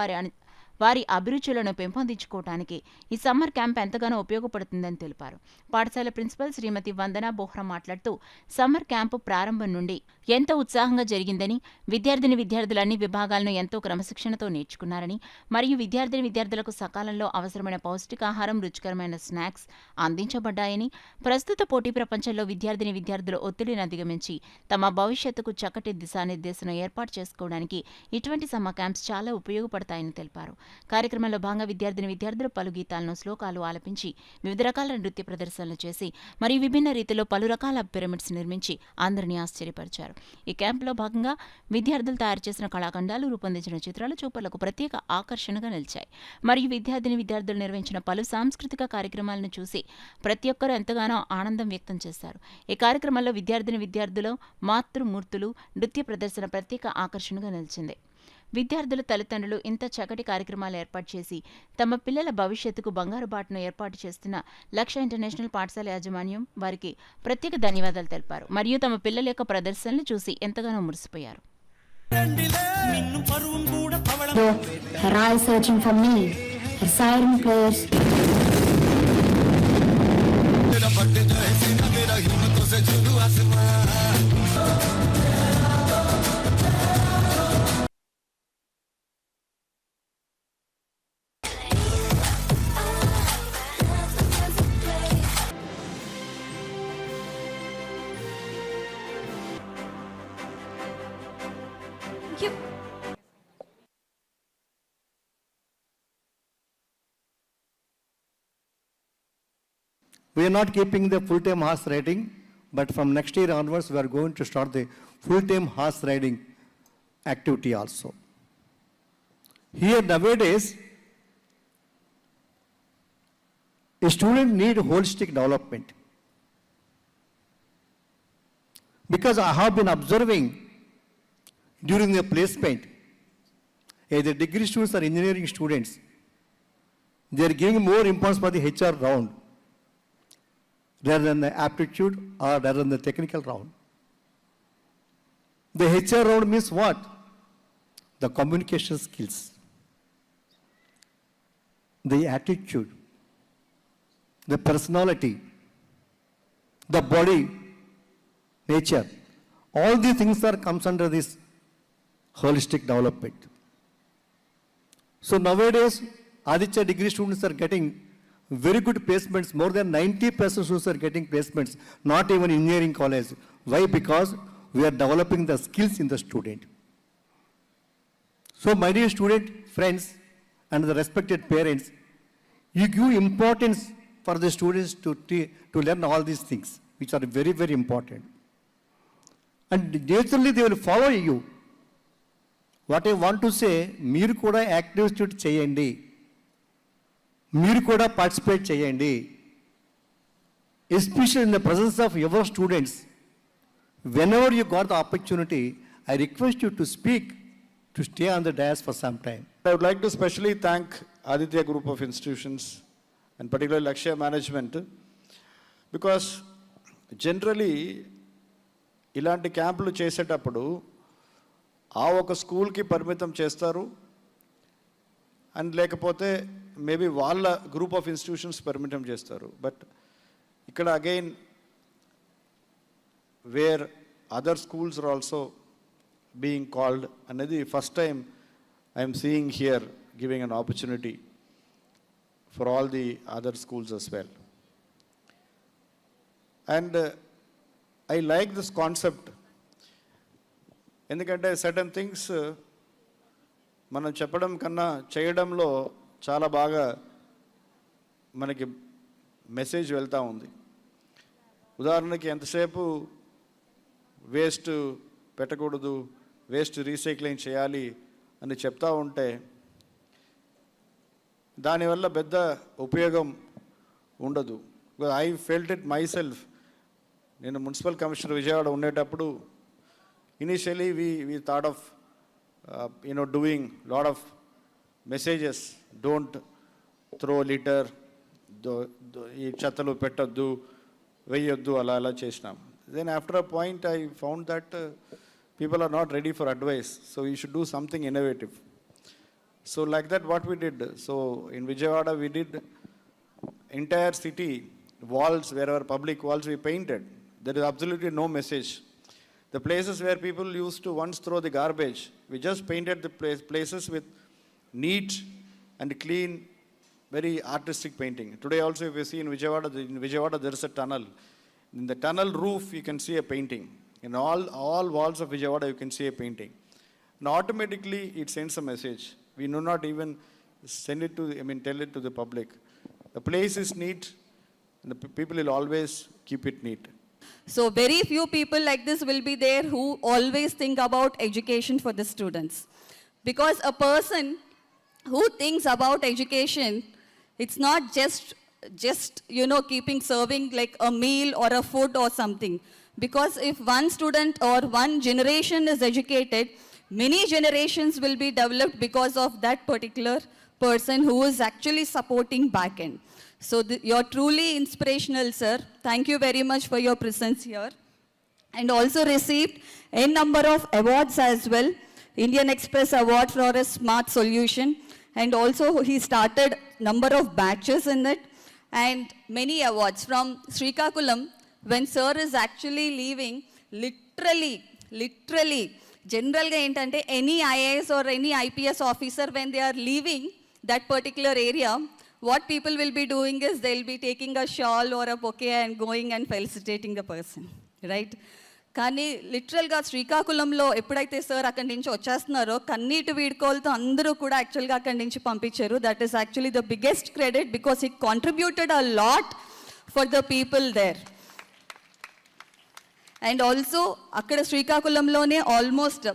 వారి అభిరుచులను పెంపొందించుకోవడానికి ఈ సమ్మర్ క్యాంప్ ఎంతగానో ఉపయోగపడుతుందని తెలిపారు. పాఠశాల ప్రిన్సిపల్ శ్రీమతి వందన బోహ్రా మాట్లాడుతూ సమ్మర్ క్యాంపు ప్రారంభం నుండి ఎంతో ఉత్సాహంగా జరిగిందని, విద్యార్థులు అన్ని విభాగాలను ఎంతో క్రమశిక్షణతో నేర్చుకున్నారని, మరియు విద్యార్థులకు సకాలంలో అవసరమైన పౌష్టికాహారం, రుచికరమైన స్నాక్స్ అందించబడ్డాయని, ప్రస్తుత పోటీ ప్రపంచంలో విద్యార్థులు ఒత్తిడిని అధిగమించి తమ భవిష్యత్తుకు చక్కటి దిశానిర్దేశం ఏర్పాటు చేసుకోవడానికి ఇటువంటి సమ్మర్ క్యాంప్స్ చాలా ఉపయోగపడతాయని తెలిపారు. కార్యక్రమంలో భాగంగా విద్యార్థులు పలు గీతాలను, శ్లోకాలు ఆలపించి వివిధ రకాల నృత్య ప్రదర్శనలు చేసి మరియు విభిన్న రీతిలో పలు రకాల పిరమిడ్స్ నిర్మించి అందరినీ ఆశ్చర్యపరిచారు. ఈ క్యాంపులో భాగంగా విద్యార్థులు తయారు చేసిన కళాఖండాలు, రూపొందించిన చిత్రాలు చూపర్లకు ప్రత్యేక ఆకర్షణగా నిలిచాయి. మరియు విద్యార్థులు నిర్వహించిన పలు సాంస్కృతిక కార్యక్రమాలను చూసి ప్రతి ఒక్కరూ ఎంతగానో ఆనందం వ్యక్తం చేశారు. ఈ కార్యక్రమంలో విద్యార్థులు మాతృమూర్తులు నృత్య ప్రదర్శన ప్రత్యేక ఆకర్షణగా నిలిచింది. విద్యార్థుల తల్లిదండ్రులు ఇంత చక్కటి కార్యక్రమాలు ఏర్పాటు చేసి తమ పిల్లల భవిష్యత్తుకు బంగారు బాటను ఏర్పాటు చేస్తున్న లక్ష్య ఇంటర్నేషనల్ పాఠశాల యాజమాన్యం వారికి ప్రత్యేక ధన్యవాదాలు తెలిపారు. మరియు తమ పిల్లల యొక్క ప్రదర్శనలు చూసి ఎంతగానో మురిసిపోయారు. We are not keeping the full-time horse riding, but from next year onwards, we are going to start the full-time horse riding activity also. Here nowadays, a student needs holistic development. Because I have been observing during the placement, either degree students or engineering students, they are giving more importance for the HR round rather than the aptitude or rather than the technical round. The HR round means what? The communication skills. the attitude, the personality, the body, nature. All these things comes under this holistic development. So nowadays, Aditya degree students are getting very good placements. More than 90% students are getting placements, not even engineering college. Why? Because we are developing the skills in the student. So my dear student friends and the respected parents, you give importance for the students to learn all these things, which are very, very important. And naturally they will follow you. What I want to say, మీరు కూడా యాక్టివిటీ చేయండి, మీరు కూడా పార్టిసిపేట్ చేయండి. Especially in the presence of your students, whenever you got the opportunity, I request you to speak, to stay on the dais for some time. I would like to specially thank Aditya Group of Institutions and particularly Lakshya Management, because generally ఇలాంటి క్యాంపులు చేసేటప్పుడు ఆ ఒక స్కూల్కి పరిమితం చేస్తారు, అండ్ లేకపోతే మేబీ వాళ్ళ గ్రూప్ ఆఫ్ ఇన్స్టిట్యూషన్స్ పరిమితం చేస్తారు. బట్ ఇక్కడ again where other schools are also being called అనేది first time I'm seeing here, giving an opportunity for all the other schools as well. And I like this concept. ఎందుకంటే సర్టన్ థింగ్స్ మనం చెప్పడం కన్నా చేయడంలో చాలా బాగా మనకి మెసేజ్ వెళ్తూ ఉంది. ఉదాహరణకి ఎంతసేపు వేస్ట్ పెట్టకూడదు, వేస్ట్ రీసైక్లింగ్ చేయాలి అని చెప్తా ఉంటే దానివల్ల పెద్ద ఉపయోగం ఉండదు. I felt it my self. నేను మున్సిపల్ కమిషనర్ విజయవాడ ఉండేటప్పుడు initially we thought of doing lot of messages, don't throw litter, ఈ చెత్తలు పెట్టొద్దు, వేయొద్దు, అలా చేసినాం. Then after a point I found that people are not ready for advice, so we should do something innovative. So like that what we did, so in Vijayawada we did entire city walls, wherever public walls we painted. There is absolutely no message. The places where people used to once throw the garbage, we just painted the places with neat and clean, very artistic painting. Today also if you see in Vijayawada there is a tunnel. In the tunnel roof you can see a painting. In all walls of Vijayawada you can see a painting. And automatically it sends a message. We do not even send it to, tell it to the public. The place is neat and the people will always keep it neat. So very few people like this will be there who always think about education for the students. Because a person who thinks about education, it's not just keeping serving like a meal or a food or something. Because if one student or one generation is educated, many generations will be developed because of that particular person who is actually supporting back end. So you're truly inspirational, sir. Thank you very much for your presence here. And also received a number of awards as well. Indian Express Award for a smart solution. And also he started number of batches in it. And many awards from Srikakulam, when sir is actually leaving, literally, generally any IAS or any IPS officer, when they are leaving that particular area, what people will be doing is they'll be taking a shawl or a bouquet and going and felicitating the person, right? కానీ లిటరల్గా శ్రీకాకుళంలో ఎప్పుడైతే సార్ అక్కడి నుంచి వచ్చేస్తున్నారో కన్నీటి వీడ్కోలతో అందరూ కూడా యాక్చువల్గా అక్కడి నుంచి పంపించారు. That is actually the biggest credit because he contributed a lot for the people there. And also అక్కడ శ్రీకాకుళంలోనే ఆల్మోస్ట్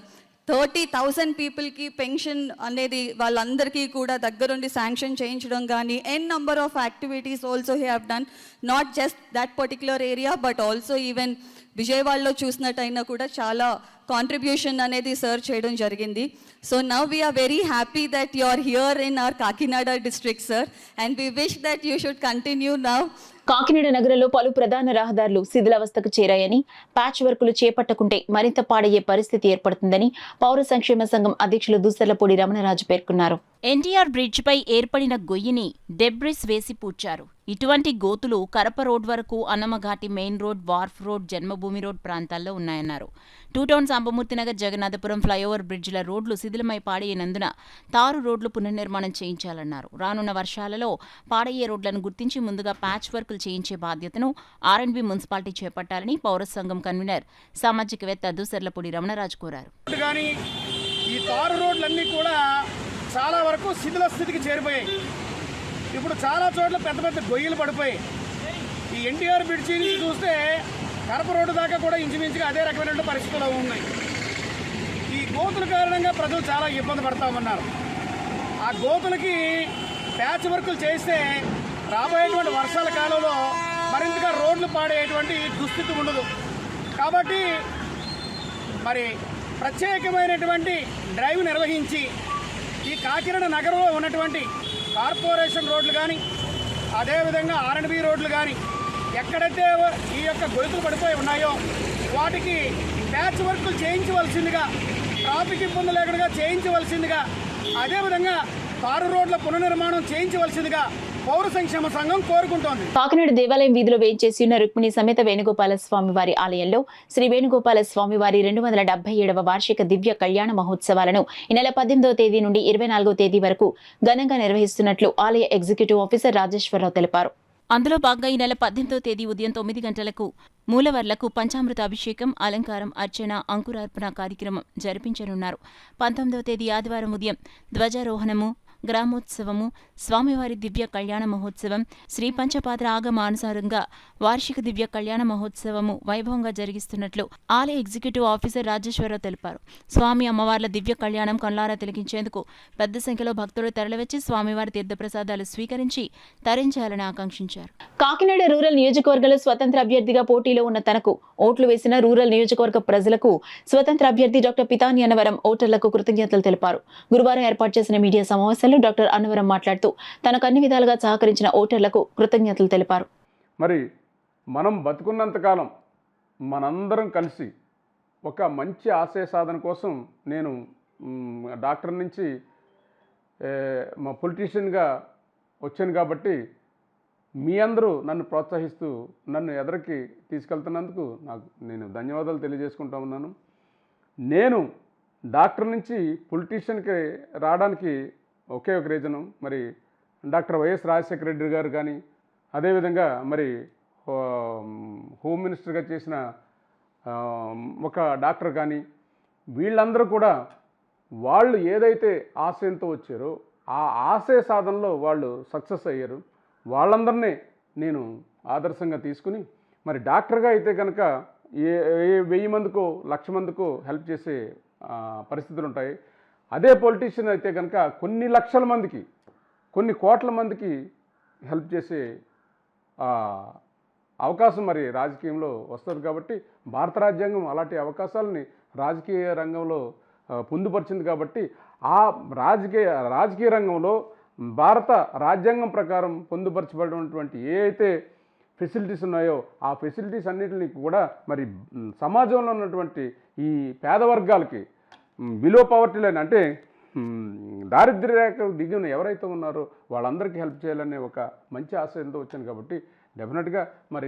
30,000 పీపుల్కి పెన్షన్ అనేది వాళ్ళందరికీ కూడా దగ్గరుండి శాంక్షన్ చేయించడం కానీ N number of activities also he have done, not just that particular area but also even విజయవాడలో చూసినట్టయినా కూడా చాలా కాంట్రిబ్యూషన్ అనేది సర్ చేయడం జరిగింది. So now we are very happy that you are here in our Kakinada district, sir, and we wish that you should continue now Kakinada నగరంలో పలు ప్రధాన రహదారులు శిథిలావస్థకు చేరాయని, ప్యాచ్ వర్కులు చేపట్టకుంటే మరింత పాడయ్యే పరిస్థితి ఏర్పడుతుందని పౌర సంక్షేమ సంఘం అధ్యక్షులు దుస్సర్లపూడి రమణరాజు పేర్కొన్నారు. ఎన్టీఆర్ బ్రిడ్జిపై ఏర్పడిన గొయ్యిని డెబ్రిస్ వేసి పూడ్చారు. ఇటువంటి గోతులు కరప రోడ్ వరకు అన్నమఘాటి మెయిన్ రోడ్, వార్ఫ్ రోడ్, జన్మభూమి రోడ్ ప్రాంతాల్లో ఉన్నాయన్నారు. టూ టౌన్ సాంబమూర్తినగర్, జగన్నాథపురం ఫ్లైఓవర్ బ్రిడ్జిల రోడ్లు శిథిలమై పాడైనందున తారు రోడ్లు పునర్నిర్మాణం చేయించాలన్నారు. రానున్న వర్షాలలో పాడయ్యే రోడ్లను గుర్తించి ముందుగా ప్యాచ్ వర్కులు చేయించే బాధ్యతను ఆర్ఎండ్బి మున్సిపాలిటీ చేపట్టాలని పౌర సంఘం కన్వీనర్ సామాజికవేత్త దుస్సర్లపూడి రమణరాజు కోరారు. ఈ తారు రోడ్లన్నీ కూడా చాలా వరకు శిథిల స్థితికి చేరిపోయాయి. ఇప్పుడు చాలా చోట్ల పెద్ద పెద్ద గొయ్యలు పడిపోయాయి. ఈ ఎన్టీఆర్ బ్రిడ్జి నుంచి చూస్తే కరప రోడ్డు దాకా కూడా ఇంచుమించుగా అదే రకమైన పరిస్థితులు ఉన్నాయి. ఈ గోతుల కారణంగా ప్రజలు చాలా ఇబ్బంది పడతామన్నారు. ఆ గోతులకి ప్యాచ్ వర్కులు చేస్తే రాబోయేటువంటి వర్షాల కాలంలో మరింతగా రోడ్లు పాడేటువంటి దుస్థితి ఉండదు. కాబట్టి మరి ప్రత్యేకమైనటువంటి డ్రైవ్ నిర్వహించి ఈ కాకినాడ నగరంలో ఉన్నటువంటి కార్పొరేషన్ రోడ్లు కానీ, అదేవిధంగా ఆర్ఎండ్బి రోడ్లు కానీ ఎక్కడైతే ఈ యొక్క గొలుసులు పడిపోయి ఉన్నాయో వాటికి ప్యాచ్ వర్కులు చేయించవలసిందిగా, ట్రాఫిక్ ఇబ్బంది లేకుండా చేయించవలసిందిగా, అదేవిధంగా తారు రోడ్ల పునర్నిర్మాణం చేయించవలసిందిగా పౌర సంక్షేమ సంఘం కోరుకుంటోంది. కాకినాడ దేవాలయం వీధిలో వేయించేసి ఉన్న రుక్మిణి సమేత వేణుగోపాల స్వామి వారి ఆలయంలో శ్రీ వేణుగోపాల స్వామి వారి 277వ వార్షిక దివ్య కళ్యాణ మహోత్సవాలను ఈ నెల 18వ తేదీ నుండి 24వ తేదీ వరకు ఘనంగా నిర్వహిస్తున్నట్లు ఆలయ ఎగ్జిక్యూటివ్ ఆఫీసర్ రాజేశ్వరరావు తెలిపారు. అందులో భాగంగా ఈ నెల 18వ తేదీ ఉదయం 9 గంటలకు మూలవర్లకు పంచామృత అభిషేకం, అలంకారం, అర్చన, అంకురార్పణ కార్యక్రమం జరిపించనున్నారు. 19వ తేదీ ఆదివారం ఉదయం ధ్వజారోహణము, గ్రామోత్సవము, స్వామివారి దివ్య కళ్యాణ మహోత్సవం, శ్రీ పంచపాత్ర ఆగమానుసారంగా వార్షిక దివ్య కళ్యాణ మహోత్సవము వైభవంగా జరిగిస్తున్నట్లు ఆలయ ఎగ్జిక్యూటివ్ ఆఫీసర్ రాజేశ్వరరావు తెలిపారు. స్వామి అమ్మవార్ల దివ్య కళ్యాణం కళ్ళారా తిలకించేందుకు పెద్ద సంఖ్యలో భక్తులు తరలివచ్చి స్వామివారి తీర్థప్రసాదాలు స్వీకరించి తరించాలని ఆకాంక్షించారు. కాకినాడ రూరల్ నియోజకవర్గంలో స్వతంత్ర అభ్యర్థిగా పోటీలో ఉన్న తనకు ఓట్లు వేసిన రూరల్ నియోజకవర్గ ప్రజలకు స్వతంత్ర అభ్యర్థి డాక్టర్ పితాని అన్నవరం ఓటర్లకు కృతజ్ఞతలు తెలిపారు. గురువారం ఏర్పాటు చేసిన మీడియా సమావేశంలో డాక్టర్ అన్నవరం మాట్లాడుతూ తనకు అన్ని విధాలుగా సహకరించిన ఓటర్లకు కృతజ్ఞతలు తెలిపారు. మరి మనం బతుకున్నంతకాలం మనందరం కలిసి ఒక మంచి ఆశయ సాధన కోసం నేను డాక్టర్ నుంచి మా పొలిటీషియన్గా వచ్చాను. కాబట్టి మీ అందరూ నన్ను ప్రోత్సహిస్తూ నన్ను ఎదరికి తీసుకెళ్తున్నందుకు నేను ధన్యవాదాలు తెలియజేసుకుంటా ఉన్నాను. నేను డాక్టర్ నుంచి పొలిటీషియన్కి రావడానికి ఒకే ఒక రీజను, మరి డాక్టర్ వైఎస్ రాజశేఖర రెడ్డి గారు కానీ, అదేవిధంగా మరి హోమ్ మినిస్టర్గా చేసిన ఒక డాక్టర్ కానీ, వీళ్ళందరూ కూడా వాళ్ళు ఏదైతే ఆశయంతో వచ్చారో ఆ ఆశయ సాధనలో వాళ్ళు సక్సెస్ అయ్యారు. వాళ్ళందరినీ నేను ఆదర్శంగా తీసుకుని మరి డాక్టర్గా అయితే కనుక ఏ 1000 మందికో 1,00,000 మందికో హెల్ప్ చేసే పరిస్థితులు ఉంటాయి. అదే పొలిటీషియన్ అయితే కనుక కొన్ని లక్షల మందికి, కొన్ని కోట్ల మందికి హెల్ప్ చేసే అవకాశం మరి రాజకీయంలో వస్తుంది. కాబట్టి భారత రాజ్యాంగం అలాంటి అవకాశాలని రాజకీయ రంగంలో పొందుపరిచింది. కాబట్టి ఆ రాజకీయ రంగంలో భారత రాజ్యాంగం ప్రకారం పొందుపరచబడినటువంటి ఏ అయితే ఫెసిలిటీస్ ఉన్నాయో ఆ ఫెసిలిటీస్ అన్నింటినీ కూడా మరి సమాజంలో ఉన్నటువంటి ఈ పేద వర్గాలకి, బిలో పవర్టీ లైన్ అంటే దారిద్ర్య రేఖ దిగున ఎవరైతే ఉన్నారో వాళ్ళందరికీ హెల్ప్ చేయాలనే ఒక మంచి ఆశయంతో వచ్చాను. కాబట్టి డెఫినెట్గా మరి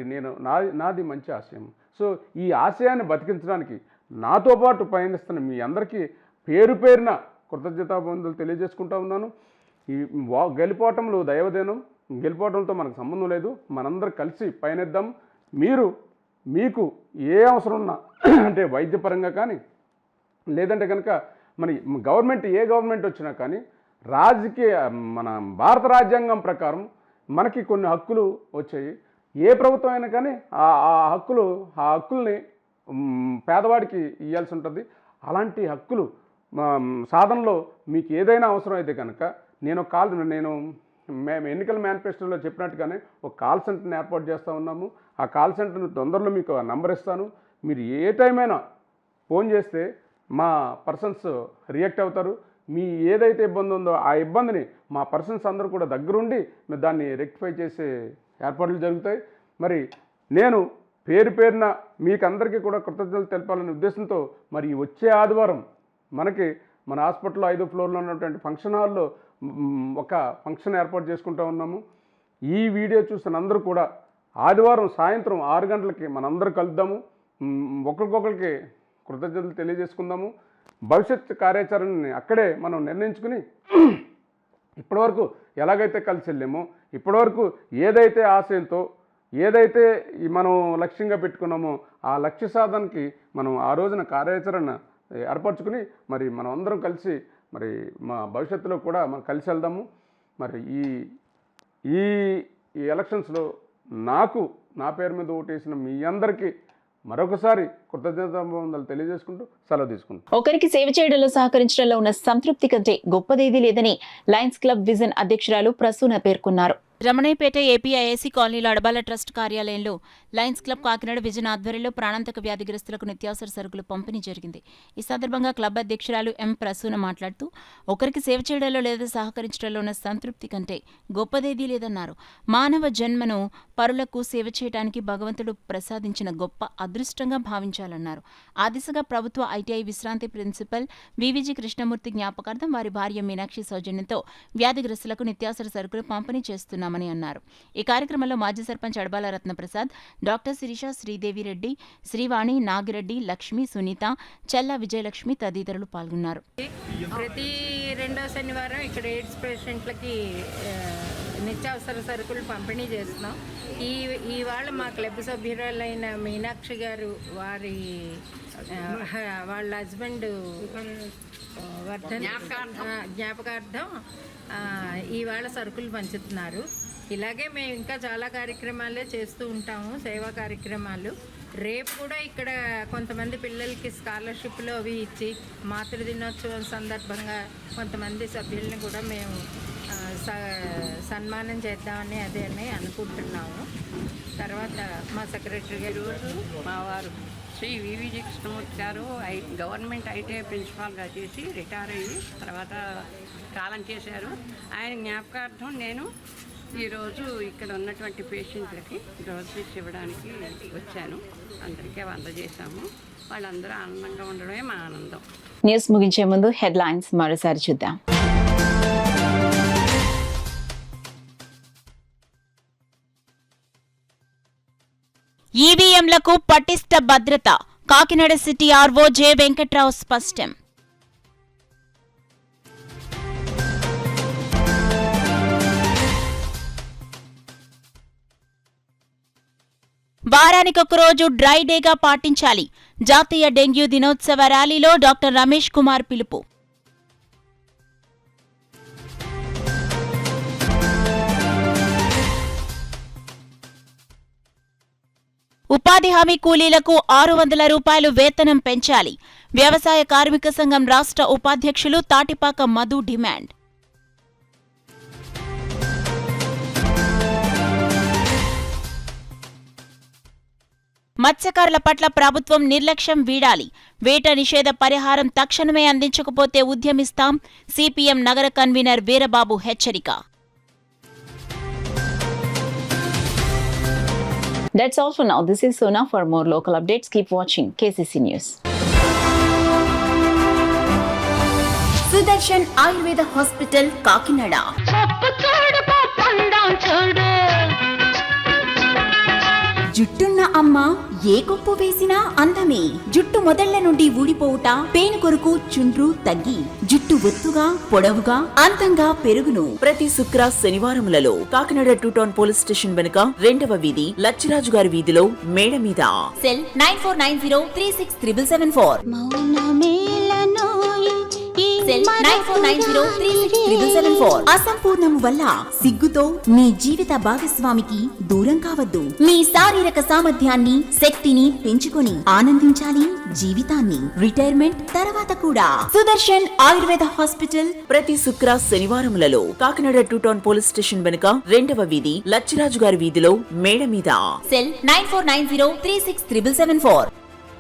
నాది మంచి ఆశయం. సో ఈ ఆశయాన్ని బతికించడానికి నాతో పాటు పయనిస్తున్న మీ అందరికీ పేరు పేరున కృతజ్ఞతాబంధులు తెలియజేసుకుంటా ఉన్నాను. ఈ గెలిపోవటంలో దైవదేనం, గెలిపోవడంతో మనకు సంబంధం లేదు. మనందరం కలిసి పయనిద్దాం. మీకు ఏ అవసరం ఉన్నా అంటే వైద్యపరంగా కానీ, లేదంటే కనుక మన ఏ గవర్నమెంట్ వచ్చినా కానీ మన భారత రాజ్యాంగం ప్రకారం మనకి కొన్ని హక్కులు వచ్చాయి. ఏ ప్రభుత్వం అయినా కానీ ఆ హక్కుల్ని పేదవాడికి ఇవ్వాల్సి ఉంటుంది. అలాంటి హక్కులు సాధనలో మీకు ఏదైనా అవసరం అయితే కనుక మేము ఎన్నికల మేనిఫెస్టోలో చెప్పినట్టుగానే ఒక కాల్ సెంటర్ని ఏర్పాటు చేస్తూ ఉన్నాము. ఆ కాల్ సెంటర్ని తొందరలో మీకు ఆ నంబర్ ఇస్తాను. మీరు ఏ టైం అయినా ఫోన్ చేస్తే మా పర్సన్స్ రియాక్ట్ అవుతారు. మీ ఏదైతే ఇబ్బంది ఉందో ఆ ఇబ్బందిని మా పర్సన్స్ అందరూ కూడా దగ్గరుండి దాన్ని రెక్టిఫై చేసే ఏర్పాట్లు జరుగుతాయి. మరి నేను పేరున మీకందరికీ కూడా కృతజ్ఞతలు తెలపాలనే ఉద్దేశంతో మరి వచ్చే ఆదివారం మనకి మన హాస్పిటల్లో 5వ ఫ్లోర్లో ఉన్నటువంటి ఫంక్షన్ హాల్లో ఒక ఫంక్షన్ ఏర్పాటు చేసుకుంటూ ఉన్నాము. ఈ వీడియో చూసిన అందరూ కూడా ఆదివారం సాయంత్రం 6 గంటలకి మనందరూ కలుద్దాము. ఒకరికొకరికి కృతజ్ఞతలు తెలియజేసుకుందాము. భవిష్యత్ కార్యాచరణని అక్కడే మనం నిర్ణయించుకుని ఇప్పటివరకు ఎలాగైతే కలిసి వెళ్ళామో, ఇప్పటివరకు ఏదైతే ఆశయంతో ఏదైతే మనం లక్ష్యంగా పెట్టుకున్నామో ఆ లక్ష్య సాధనకి మనం ఆ రోజున కార్యాచరణ ఏర్పరచుకుని మరి మనం అందరం కలిసి మరి మా భవిష్యత్తులో కూడా మనం కలిసి వెళ్దాము. మరి ఈ ఎలక్షన్స్లో నా పేరు మీద ఓటేసిన మీ అందరికీ మరొకసారి కృతజ్ఞతాభివందనలు తెలియజేసుకుంటూ సెలవు తీసుకుంటాం. ఒకరికి సేవ చేయడంలో సహకరించడంలో ఉన్న సంతృప్తి కంటే గొప్పదేదీ లేదని లయన్స్ క్లబ్ విజన్ అధ్యక్షురాలు ప్రసూన పేర్కొన్నారు. రమణయ్యపేట ఏపీఐఏసీ కాలనీలో అడబాల ట్రస్ట్ కార్యాలయంలో లయన్స్ క్లబ్ కాకినాడ విజన్ ఆధ్వర్యంలో ప్రాణాంతక వ్యాధిగ్రస్తులకు నిత్యావసర సరుకులు పంపిణీ జరిగింది. ఈ సందర్భంగా క్లబ్ అధ్యక్షురాలు ఎం ప్రసూన మాట్లాడుతూ ఒకరికి సేవ చేయడంలో లేదా సహకరించడంలో ఉన్న సంతృప్తి కంటే గొప్పదేదీ లేదన్నారు. మానవ జన్మను పరులకు సేవ చేయడానికి భగవంతుడు ప్రసాదించిన గొప్ప అదృష్టంగా భావించాలన్నారు. ఆ దిశగా ప్రభుత్వ ఐటీఐ విశ్రాంతి ప్రిన్సిపల్ వివిజి కృష్ణమూర్తి జ్ఞాపకార్థం వారి భార్య మీనాక్షి సౌజన్యంతో వ్యాధిగ్రస్తులకు నిత్యావసర సరుకులు పంపిణీ చేస్తున్నారు అన్నారు. ఈ కార్యక్రమంలో మాజీ సర్పంచ్ అడబాల రత్నప్రసాద్, డాక్టర్ శిరీష, శ్రీదేవి రెడ్డి, శ్రీవాణి, నాగిరెడ్డి, లక్ష్మి, సునీత, చెల్ల విజయలక్ష్మి తదితరులు పాల్గొన్నారు. ప్రతి రెండో శనివారం ఇక్కడ ఎయిడ్స్ పేషెంట్లకి నిత్యావసర సరుకులు పంపిణీ చేస్తున్నాం. ఇవాళ మా క్లబ్ సభ్యురాలైన మీనాక్షి గారు వాళ్ళ హస్బెండ్ జ్ఞాపకార్థం ఇవాళ సరుకులు పంచుతున్నారు. ఇలాగే మేము ఇంకా చాలా కార్యక్రమాలే చేస్తూ ఉంటాము, సేవా కార్యక్రమాలు. రేపు కూడా ఇక్కడ కొంతమంది పిల్లలకి స్కాలర్షిప్లు అవి ఇచ్చి మాతృదినోత్సవం సందర్భంగా కొంతమంది సభ్యుల్ని కూడా మేము సన్మానం చేద్దామని అని అనుకుంటున్నాము. తర్వాత మా సెక్రటరీ గారు, మా వారు శ్రీ వివిజి కృష్ణమూర్తి గారు గవర్నమెంట్ ఐటీఐ ప్రిన్సిపాల్గా చేసి రిటైర్ అయ్యి తర్వాత కాలం చేశారు. ఆయన జ్ఞాపకార్థం నేను ఈరోజు ఇక్కడ ఉన్నటువంటి పేషెంట్లకి గ్రోసరీస్ ఇవ్వడానికి వచ్చాను. అందరికీ అందజేశాము. వాళ్ళందరూ ఆనందంగా ఉండడమే మా ఆనందం. న్యూస్ ముగించే ముందు హెడ్లైన్స్ మరోసారి చూద్దాం. ఈవీఎంలకు పటిష్ట భద్రత, Kakinada city RO J Venkatrao స్పష్టం. వారానికొక రోజు డ్రై డేగా పాటించాలి. జాతీయ డెంగ్యూ దినోత్సవ ర్యాలీలో డాక్టర్ రమేష్ కుమార్ పిలుపు. ఉపాధి హామీ కూలీలకు 600 రూపాయలు వేతనం పెంచాలి. వ్యవసాయ కార్మిక సంఘం రాష్ట్ర ఉపాధ్యక్షులు తాటిపాక మధు డిమాండ్. మత్స్యకారుల పట్ల ప్రభుత్వం నిర్లక్ష్యం వీడాలి. వేట నిషేధ పరిహారం తక్షణమే అందించకపోతే ఉద్యమిస్తాం. సిపిఎం నగర కన్వీనర్ వీరబాబు హెచ్చరిక. That's all for now. This is Sona. For more local updates, keep watching KCC News. Sudarshan Ayurveda hospital Kakinada. జుట్టున్న అమ్మ ఏ కొప్పు వేసినా అందమే. జుట్టు మొదళ్ల నుండి ఊడిపోవుట, పేను కొరకు చుండ్రు తగ్గి జుట్టు ఒత్తుగా పొడవుగా అందంగా పెరుగును. ప్రతి శుక్ర శనివారములలో కాకినాడ 2 టౌన్ పోలీస్ స్టేషన్ వెనుక 2వ వీధి లచ్చిరాజు గారి వీధిలో మేడ మీద. సెల్ 9490367774. సెల్ 9490367774. అసంపూర్ణము వల్ల సిగ్గుతో మీ జీవిత భాగస్వామికి దూరం కావద్దు. మీ శారీరక సామర్థ్యాన్ని, శక్తిని పెంచుకొని ఆనందించాలి జీవితాన్ని. రిటైర్మెంట్ తర్వాత కూడా. సుదర్శన్ ఆయుర్వేద హాస్పిటల్ ప్రతి శుక్ర శనివారములలో కాకినాడ 2 టౌన్ పోలీస్ స్టేషన్ వెనుక 2వ వీధి లచ్చిరాజు గారి వీధిలో మేడ మీద. సెల్ 9490367774.